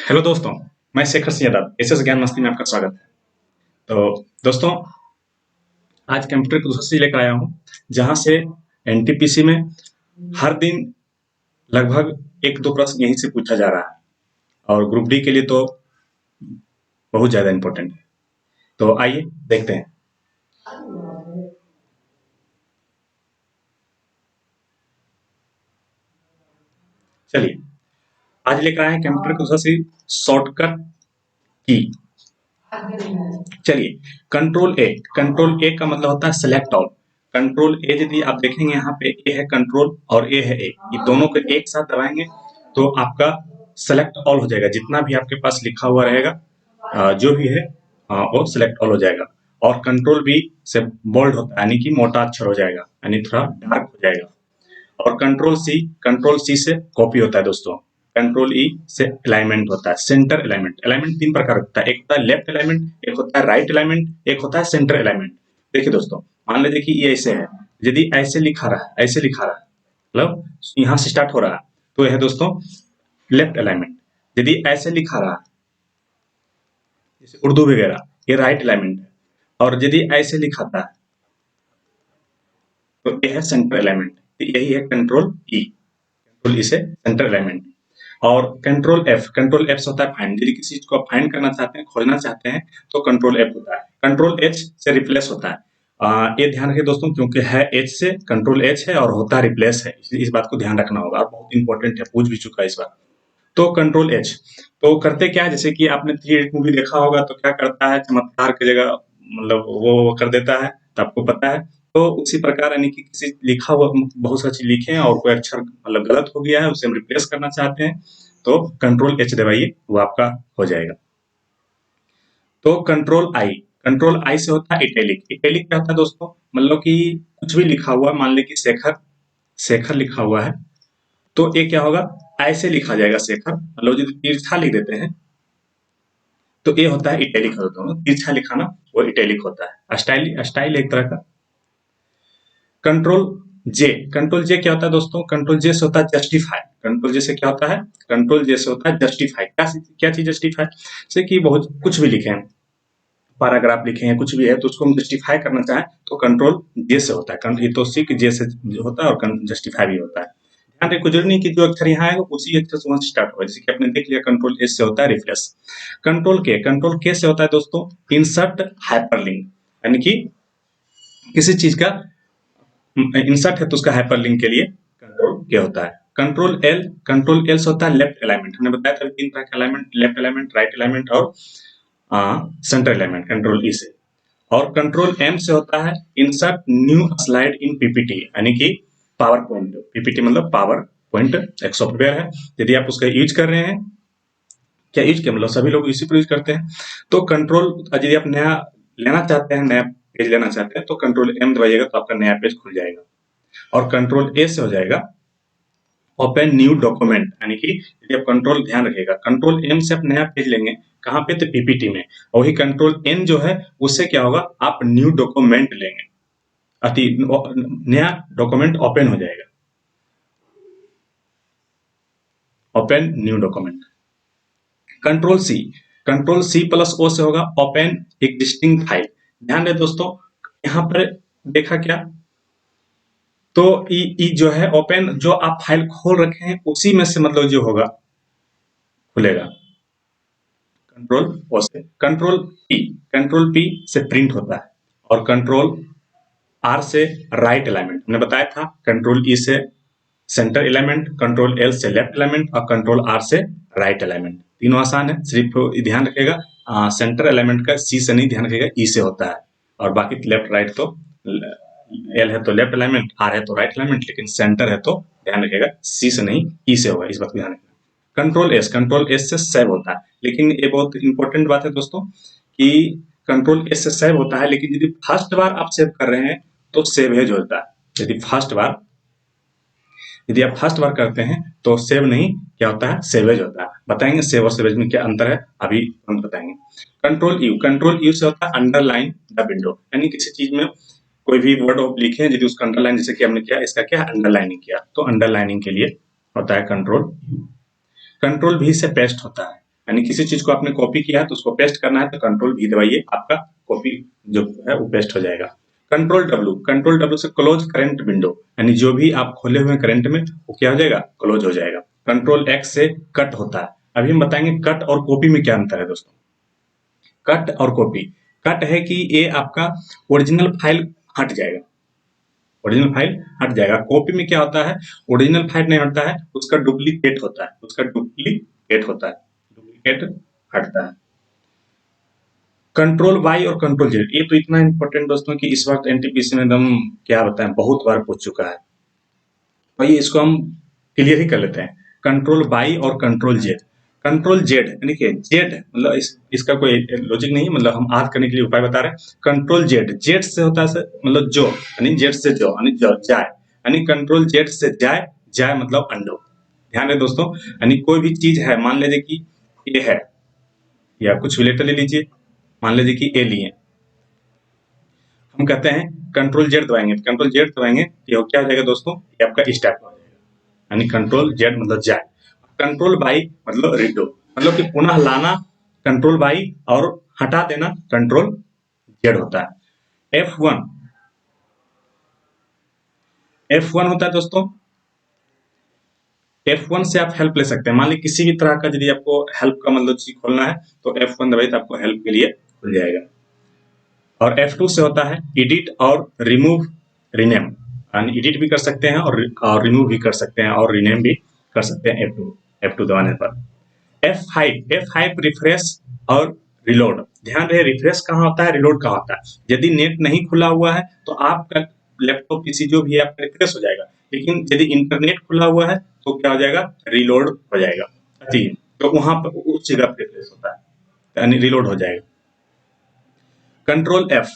Hello दोस्तों, मैं Shekhar Singh Yadav SS ज्ञान मस्ती में आपका स्वागत है। तो दोस्तों, आज कंप्यूटर की दूसरी चीज लेकर आया हूँ, जहाँ से एनटीपीसी में हर दिन लगभग एक दो प्रश्न यहीं से पूछा जा रहा है और ग्रुप डी के लिए तो बहुत ज्यादा इम्पोर्टेंट है। तो आइए देखते हैं। चलिए, आज लेकर आए हैं कंप्यूटर की दूसरी शॉर्टकट की। चलिए, कंट्रोल ए का मतलब होता है सेलेक्ट ऑल। कंट्रोल ए यदि आप देखेंगे, यहाँ पे ए है कंट्रोल और ए है ए, ये दोनों को एक साथ दबाएंगे तो आपका सेलेक्ट ऑल हो जाएगा। जितना भी आपके पास लिखा हुआ रहेगा, जो भी है वो सेलेक्ट ऑल हो जाएगा। और कंट्रोल बी से बोल्ड होता है, यानी कि मोटा अक्षर हो जाएगा, यानी थोड़ा डार्क हो जाएगा। और कंट्रोल सी से कॉपी होता है दोस्तों। कंट्रोल ई से अलाइनमेंट होता है, सेंटर अलाइनमेंट। अलाइनमेंट तीन प्रकार होता है, एक होता है लेफ्ट अलाइनमेंट, एक होता है राइट अलाइनमेंट, एक होता है सेंटर अलाइनमेंट। देखिए दोस्तों, मान लीजिए कि ये ऐसे है, यदि ऐसे लिखा रहा है, ऐसे लिखा रहा है, मतलब यहाँ से स्टार्ट हो रहा है, तो यह है दोस्तों लेफ्ट अलाइनमेंट। यदि ऐसे लिखा रहा है, जैसे उर्दू वगैरह, ये राइट अलाइनमेंट है। और यदि ऐसे लिखा था, तो ये है सेंटर अलाइनमेंट। यही है कंट्रोल ई। कंट्रोल ई से सेंटर अलाइनमेंट। और कंट्रोल एफ से होता है फाइंड। यदि किसी चीज को आप फाइंड करना चाहते हैं, खोजना चाहते हैं, तो कंट्रोल एफ होता है। कंट्रोल एच से रिप्लेस होता है। ये ध्यान रखिए दोस्तों, क्योंकि है एच से, कंट्रोल एच है और होता है रिप्लेस है, इसलिए इस बात को ध्यान रखना होगा। बहुत इंपॉर्टेंट है, पूछ भी चुका है इस बार। तो कंट्रोल एच तो करते क्या है, जैसे कि आपने थ्री इडियट मूवी देखा होगा, तो क्या करता है, चमत्कार की जगह मतलब वो कर देता है, तो आपको पता है। तो उसी प्रकार, यानी कि किसी लिखा हुआ बहुत सा चीज लिखे हैं और कोई अक्षर मतलब गलत हो गया है, उसे हम रिप्लेस करना चाहते हैं, तो कंट्रोल एच दबाइए, वो आपका हो जाएगा। तो कंट्रोल आई से होता है इटैलिक। इटैलिक क्या होता है दोस्तों, मतलब कि कुछ भी लिखा हुआ, मान लें कि शेखर शेखर लिखा हुआ है, तो ये क्या होगा, ऐसे लिखा जाएगा शेखर, मतलब यदि तिरछा लिख देते हैं तो ये होता है इटैलिक होता है। तिरछा लिखाना वो इटैलिक होता है। स्टाइल स्टाइल एक तरह का। कंट्रोल जे क्या होता है दोस्तों, कंट्रोल जे से होता है जस्टिफाई। कंट्रोल जे से क्या होता है, कंट्रोल जे से होता है जस्टिफाई। क्या चीज जस्टिफाई, जैसे कि बहुत कुछ भी लिखे हैं, पैराग्राफ लिखे हैं, कुछ भी है, तो उसको हम जस्टिफाई करना चाहें तो कंट्रोल जे से होता है। ये तो सी जे से होता है और जस्टिफाई भी होता है। ध्यान रखिए, कुछ नहीं कि जो अक्षर यहाँ है उसी अक्षर से वहां स्टार्ट होगा। जैसे कि आपने देख लिया, कंट्रोल एस से होता है रिप्लेस। कंट्रोल के से होता है दोस्तों इंसर्ट हाइपरलिंक, यानी कि किसी चीज का इंसर्ट है तो उसका हाइपरलिंक के लिए कंट्रोल के होता है। कंट्रोल एल से होता है लेफ्ट अलाइनमेंट। हमने बताया था तीन तरह के alignment, left alignment, right alignment और सेंटर अलाइनमेंट, कंट्रोल ई से। और कंट्रोल एम से होता है insert new slide in PPT, यानी कि पावर पॉइंट। पीपीटी मतलब पावर पॉइंट एक सॉफ्टवेयर है, यदि आप उसका यूज कर रहे हैं, क्या यूज किया मतलब सभी लोग इसी पर यूज करते हैं, तो कंट्रोल यदि आप नया लेना चाहते हैं, नया पेज लेना चाहते हैं, तो कंट्रोल एम दबाइएगा तो आपका नया पेज खुल जाएगा। और कंट्रोल ए से हो जाएगा ओपन न्यू डॉक्यूमेंट, यानी कि यदि आप कंट्रोल, ध्यान रखिएगा, कंट्रोल एम से आप नया पेज लेंगे, कहाँ पे, तो पीपीटी में। और वही कंट्रोल एन जो है, उससे क्या होगा, आप न्यू डॉक्यूमेंट लेंगे, अति नया डॉक्यूमेंट ओपन हो जाएगा, open new document. Control C plus O से होगा ओपन एग्जिस्टिंग फाइल। ध्यान दें दोस्तों, यहाँ पर देखा क्या, तो ई जो है ओपन, जो आप फाइल खोल रखे हैं उसी में से मतलब जो होगा खुलेगा। कंट्रोल ओ से कंट्रोल पी से प्रिंट होता है। और कंट्रोल आर से राइट अलाइनमेंट, हमने बताया था। कंट्रोल ई से सेंटर अलाइनमेंट, कंट्रोल एल से लेफ्ट अलाइनमेंट और कंट्रोल आर से राइट अलाइनमेंट। तीनों आसान है, सिर्फ ध्यान रखिएगा सेंटर अलाइनमेंट का सी से नहीं, ध्यान रखिएगा ई से होता है। और बाकी लेफ्ट राइट तो एल है तो लेफ्ट अलाइनमेंट, आर है तो राइट अलाइनमेंट, लेकिन सेंटर है तो ध्यान रखिएगा सी से नहीं ई से होगा, इस बात को ध्यान रखिएगा। कंट्रोल एस से सेव होता है, लेकिन ये बहुत इंपॉर्टेंट बात है दोस्तों कि कंट्रोल एस से सेव होता है, लेकिन यदि फर्स्ट बार आप सेव कर रहे हैं तो सेवेज होता है। यदि आप फर्स्ट बार करते हैं तो सेव नहीं, क्या होता है, सेवेज होता है। बताएंगे सेव और सेवेज में क्या अंतर है, अभी हम बताएंगे। कंट्रोल यू से होता है अंडरलाइन द विंडो, यानी किसी चीज में कोई भी वर्ड आप लिखे हैं, यदि उसका अंडरलाइन, जैसे कि हमने किया, इसका क्या है, अंडरलाइनिंग किया, तो अंडरलाइनिंग के लिए होता है कंट्रोल यू। कंट्रोल भी से पेस्ट होता है, यानी किसी चीज को आपने कॉपी किया है तो उसको पेस्ट करना है तो कंट्रोल भी दबाइए, आपका कॉपी जो है वो पेस्ट हो जाएगा। कंट्रोल डब्ल्यू से क्लोज करंट विंडो, यानी जो भी आप खोले हुए करंट में वो क्या हो जाएगा, क्लोज हो जाएगा। कंट्रोल एक्स से कट होता है। अभी हम बताएंगे कट और कॉपी में क्या अंतर है दोस्तों। कट और कॉपी, कट है कि ये आपका ओरिजिनल फाइल हट जाएगा, ओरिजिनल फाइल हट जाएगा। कॉपी में क्या होता है, ओरिजिनल फाइल नहीं हटता है, उसका डुप्लीकेट होता है, उसका डुप्लीकेट होता है, डुप्लीकेट हटता है। कंट्रोल वाई और कंट्रोल जेड, ये तो इतना इंपॉर्टेंट दोस्तों कि इस वक्त एनटीपीसी में एकदम क्या बताएं बहुत बार पूछ चुका है, भाई इसको हम क्लियर ही कर लेते हैं। कंट्रोल वाई और कंट्रोल जेड। कंट्रोल जेड देखिए, जेड मतलब इसका कोई लॉजिक नहीं, मतलब हम याद करने के लिए उपाय बता रहे हैं। कंट्रोल जेड, जेड से होता है मतलब जो, यानी जेड से जो, यानी जाए, यानी कंट्रोल जेड से जाए, जाए मतलब अंडो। ध्यान रहे दोस्तों, यानी कोई भी चीज है, मान लीजिए कि ये है, या कुछ भी लेटर ले लीजिए, मान लीजिए कि ए लिए, हम कहते हैं कंट्रोल जेड दबाएंगे, कंट्रोल जेड दबाएंगे ये क्या हो जाएगा दोस्तों, ये आपका स्टैक हो जाएगा, यानी कंट्रोल जेड मतलब जाए। कंट्रोल बाई मतलब रिडो, मतलब कि पुनः लाना कंट्रोल बाई, और हटा देना कंट्रोल जेड होता है। F1 होता है दोस्तों, F1 से आप हेल्प ले सकते हैं। मान लीजिए किसी भी तरह का यदि आपको हेल्प का मतलब चीज खोलना है तो F1 दबाइए तो आपको हेल्प के लिए खुल जाएगा। और F2 से होता है एडिट और रिमूव रीनेम, एडिट भी कर सकते हैं और रिमूव भी कर सकते हैं और रीनेम भी कर सकते हैं F2 दबाने पर। F5 रिफ्रेश और रिलोड। ध्यान रहे रिफ्रेश कहाँ होता है, रिलोड कहाँ होता है। यदि नेट नहीं खुला हुआ है तो आपका लैपटॉप पीसी जो भी है आपका रिफ्रेश हो जाएगा, लेकिन यदि इंटरनेट खुला हुआ है तो क्या हो जाएगा, रिलोड हो जाएगा। जी, तो वहां पर उस जगह पर रिफ्रेश होता है, यानी रिलोड हो जाएगा। कंट्रोल एफ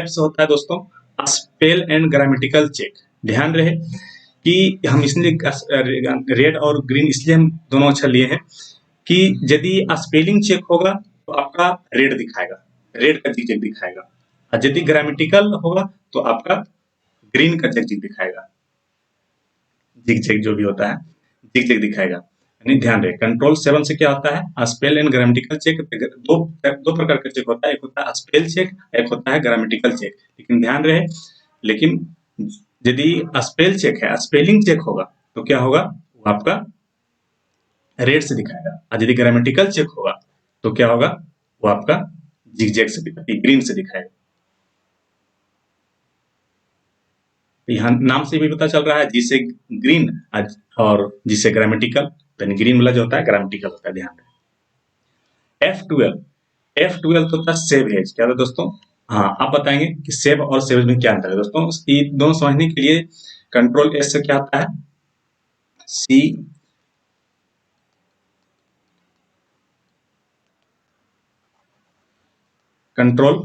से होता है दोस्तों स्पेल एंड ग्रामेटिकल चेक। ध्यान रहे कि हम इसलिए रेड और ग्रीन इसलिए हम दोनों अक्षर लिए हैं कि यदि स्पेलिंग चेक होगा तो आपका रेड दिखाएगा, रेड का जिग दिखाएगा, और यदि ग्रामेटिकल होगा तो आपका ग्रीन का जिग दिखाएगा, जिग जो भी होता है जिग दिखाएगा। यानी ध्यान रहे कंट्रोल 7 से क्या होता है, स्पेल एंड ग्रामेटिकल चेक। दो प्रकार का चेक होता है, एक होता है स्पेल चेक, एक होता है ग्रामेटिकल चेक। लेकिन ध्यान रहे, लेकिन यदि स्पेल चेक है, स्पेलिंग चेक होगा तो क्या होगा, वो आपका रेड से दिखाएगा, और यदि ग्रामेटिकल चेक होगा तो क्या होगा, वो आपका जिगजैग से ग्रीन से दिखाएगा। यहाँ नाम से भी पता चल रहा है, जिसे ग्रीन और जिसे ग्रामेटिकल, यानी ग्रीन वाला जो होता है ग्रामेटिकल होता है। ध्यान F12 तो होता है सेव एज। क्या था दोस्तों, हाँ आप बताएंगे कि सेव और सेव में क्या अंतर है दोस्तों। ये दोनों समझने के लिए कंट्रोल एस से क्या आता है, C control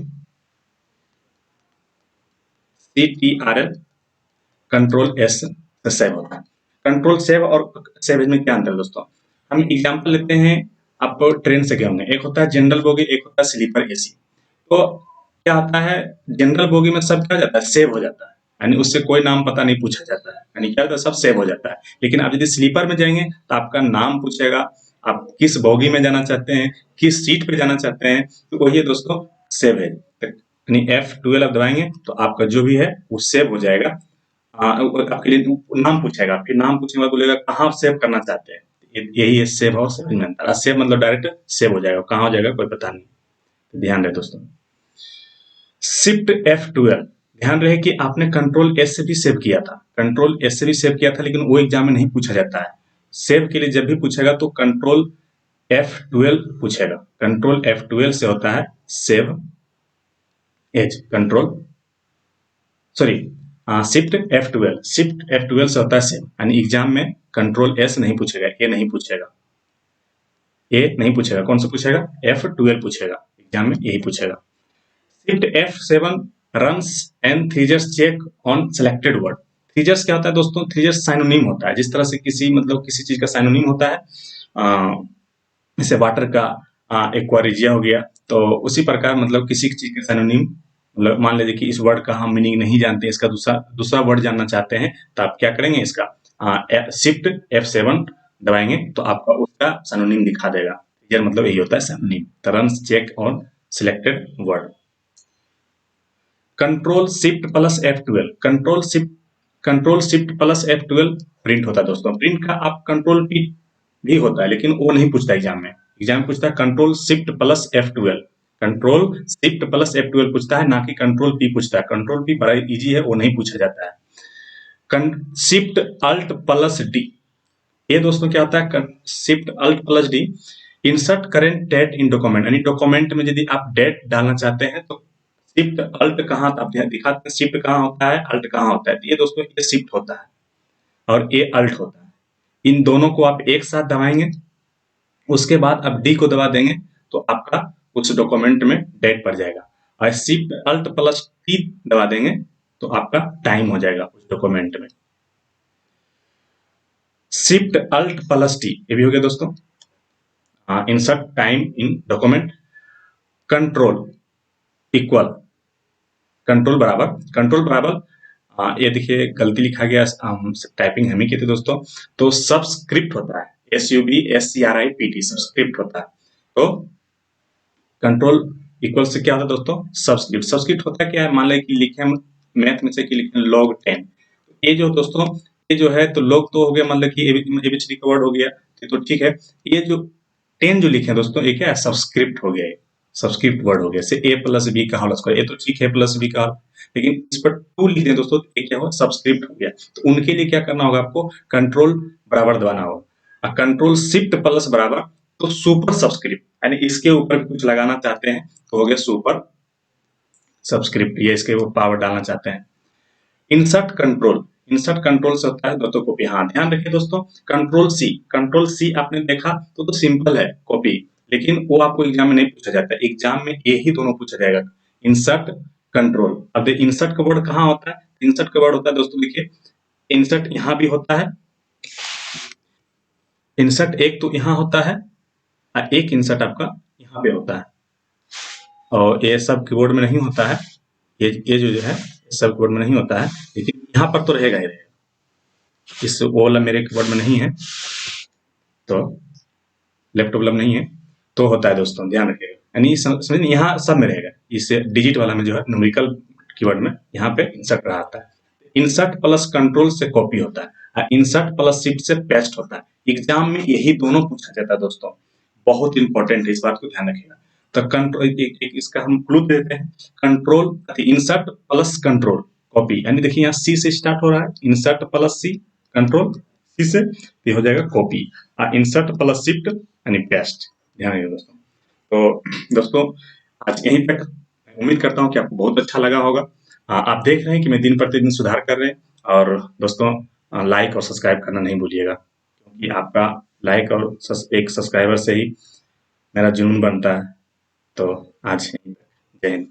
CTRL, control S से सेव होता है। कंट्रोल सेव और सेव में क्या अंतर है दोस्तों, हम एग्जांपल लेते हैं। आप ट्रेन से गए होंगे, एक होता है जनरल बोगी, एक होता है स्लीपर एसी। तो क्या होता है, जनरल बोगी में सब क्या हो जाता है, सेव हो जाता है, यानी उससे कोई नाम पता नहीं पूछा जाता है, यानी क्या होता है, सब सेव हो जाता है। लेकिन आप यदि स्लीपर में जाएंगे तो आपका नाम पूछेगा, आप किस बोगी में जाना चाहते हैं, किस सीट पे जाना चाहते हैं, तो वही है दोस्तों सेव है। यानी F12 दबाएंगे तो आपका जो भी है वो सेव हो जाएगा। आपके लिए नाम पूछेगा, फिर नाम पूछने के बाद बोलेगा कहाँ सेव करना चाहते हैं, यही है सेव और सेव में अंतर। सेव मतलब डायरेक्ट सेव हो जाएगा, कहाँ हो जाएगा कोई पता नहीं। तो ध्यान रहे दोस्तों। शिफ्ट F12, ध्यान रहे कि आपने कंट्रोल एस से भी सेव किया था, कंट्रोल एस से भी सेव किया था, लेकिन वो एग्जाम में नहीं पूछा जाता है। सेव के लिए जब भी पूछेगा तो कंट्रोल F12 पूछेगा। कंट्रोल F12 से होता है save as, control sorry shift F12 से होता है सेव, यानी एग्जाम में कंट्रोल एस नहीं पूछेगा, ए नहीं पूछेगा, ए नहीं पूछेगा, कौन सा पूछेगा, F12 पूछेगा, एग्जाम में यही पूछेगा। Shift F7 runs and thesaurus check on selected word. Thesaurus क्या होता है दोस्तों, थ्रीजर्स साइनोनिम होता है, जिस तरह से किसी मतलब किसी चीज का साइनोनिम होता है, जैसे वाटर का एक्वारिजिया हो गया, तो उसी प्रकार मतलब किसी चीज का साइनोनिम, मतलब मान लीजिए कि इस वर्ड का हम मीनिंग नहीं जानते, इसका दूसरा वर्ड जानना चाहते हैं, तो आप क्या करेंगे, इसका शिफ्ट F7 दबाएंगे तो आपका उसका साइनोनिम दिखा देगा। इंटीजर मतलब यही होता है सबनेम। The runs check on selected word. Control shift plus F12, control shift plus F12 print होता है दोस्तों। प्रिंट का आप कंट्रोल P भी होता है, लेकिन वो नहीं पूछता एग्जाम में। एग्जाम पूछता है control shift plus F12, control shift plus F12 पूछता है, ना कि कंट्रोल P पूछता है। कंट्रोल P बड़ा इजी है, वो नहीं पूछा जाता है। शिफ्ट अल्ट प्लस डी, ये दोस्तों क्या होता है, shift alt plus D. Insert current date in document, यानी डॉक्यूमेंट में यदि आप डेट डालना चाहते हैं तो शिफ्ट अल्ट कहाँ आप दिखाते हैं, शिफ्ट कहाँ होता है, अल्ट कहाँ होता है। तो ये दोस्तों ये शिफ्ट होता है और ये अल्ट होता है। इन दोनों को आप एक साथ दबाएंगे, उसके बाद आप डी को दबा देंगे तो आपका उस डॉक्यूमेंट में डेट पड़ जाएगा। और शिफ्ट अल्ट प्लस टी दबा देंगे तो आपका टाइम हो जाएगा उस डॉक्यूमेंट में। शिफ्ट अल्ट प्लस टी, ये भी हो गया दोस्तों। Insert time in document. Control equal, control बराबर ये देखिए गलती लिखा गया, टाइपिंग हम ही की थी दोस्तों। तो सबस्क्रिप्ट होता है, SUBSCRIPT, सबस्क्रिप्ट होता है। तो कंट्रोल इक्वल से क्या होता है दोस्तों, सबस्क्रिप्ट। सबस्क्रिप्ट होता है क्या है, मान लें कि लिखे हम मैथ में से कि लिखे log 10, ये जो दोस्तों ये जो है तो log तो हो गया, मतलब कि एबीसीडी का वर्ड हो गया, तो ठीक है। ये जो 10 जो लिखे दोस्तों, ये क्या है, सबस्क्रिप्ट हो गया, सबस्क्रिप्ट वर्ड हो गया। जैसे A प्लस बी का होल स्क्वायर, ये तो ठीक है प्लस बी का, लेकिन इस पर 2 लिख दें दोस्तों, ये क्या हुआ, सबस्क्रिप्ट हो गया। तो उनके लिए क्या करना होगा, आपको कंट्रोल बराबर दबाना होगा। कंट्रोल शिफ्ट प्लस बराबर तो सुपर सबस्क्रिप्ट, यानी इसके ऊपर कुछ लगाना चाहते हैं तो हो गया सुपर सबस्क्रिप्ट, ये इसके ऊपर पावर डालना चाहते हैं। इंसर्ट कंट्रोल से होता है दोस्तों कॉपी। हाँ ध्यान रखिए दोस्तों, कंट्रोल सी आपने देखा तो सिंपल है कॉपी, लेकिन वो आपको एग्जाम में नहीं पूछा जाता है। एग्जाम में यही दोनों पूछा जाएगा, इंसर्ट कंट्रोल। अब इंसर्ट का वर्ड कहाँ होता है, इंसर्ट का वर्ड होता है दोस्तों, देखिए इंसर्ट यहाँ भी होता है, इंसर्ट एक तो यहाँ होता है और एक इंसर्ट आपका यहाँ पे होता है, और ये सब कीबोर्ड में नहीं होता है। ये जो है सब कीबोर्ड में नहीं होता है, लेकिन यहाँ पर तो रहेगा ही रहेगा। इस वो वाला मेरे कीबोर्ड में नहीं है, तो लैपटॉप वाला नहीं है, तो होता है दोस्तों, ध्यान रखिएगा। यानी समझ यहाँ सब में रहेगा, इस डिजिट वाला में जो है न्यूमेरिकल कीवर्ड में यहाँ पे इंसर्ट रहा आता है। इंसर्ट प्लस कंट्रोल से कॉपी होता है, इंसर्ट प्लस शिफ्ट से पेस्ट होता है। एग्जाम में यही दोनों पूछा जाता है दोस्तों, बहुत इंपॉर्टेंट है, इस बात को ध्यान रखिएगा। तो कंट्रोल एक इसका हम क्लू देते हैं, control insert plus control copy, यानी देखिए यहाँ सी से स्टार्ट हो रहा है, इंसर्ट प्लस सी, कंट्रोल सी से ये हो जाएगा कॉपी, इंसर्ट प्लस शिफ्ट यानी पेस्ट। ध्यान रखिएगा दोस्तों। तो दोस्तों आज यहीं तक, उम्मीद करता हूँ कि आपको बहुत अच्छा लगा होगा। आप देख रहे हैं कि मैं दिन प्रतिदिन सुधार कर रहे हैं, और दोस्तों लाइक और सब्सक्राइब करना नहीं भूलिएगा, क्योंकि आपका लाइक और एक सब्सक्राइबर से ही मेरा जुनून बनता है। तो आज जय हिंद।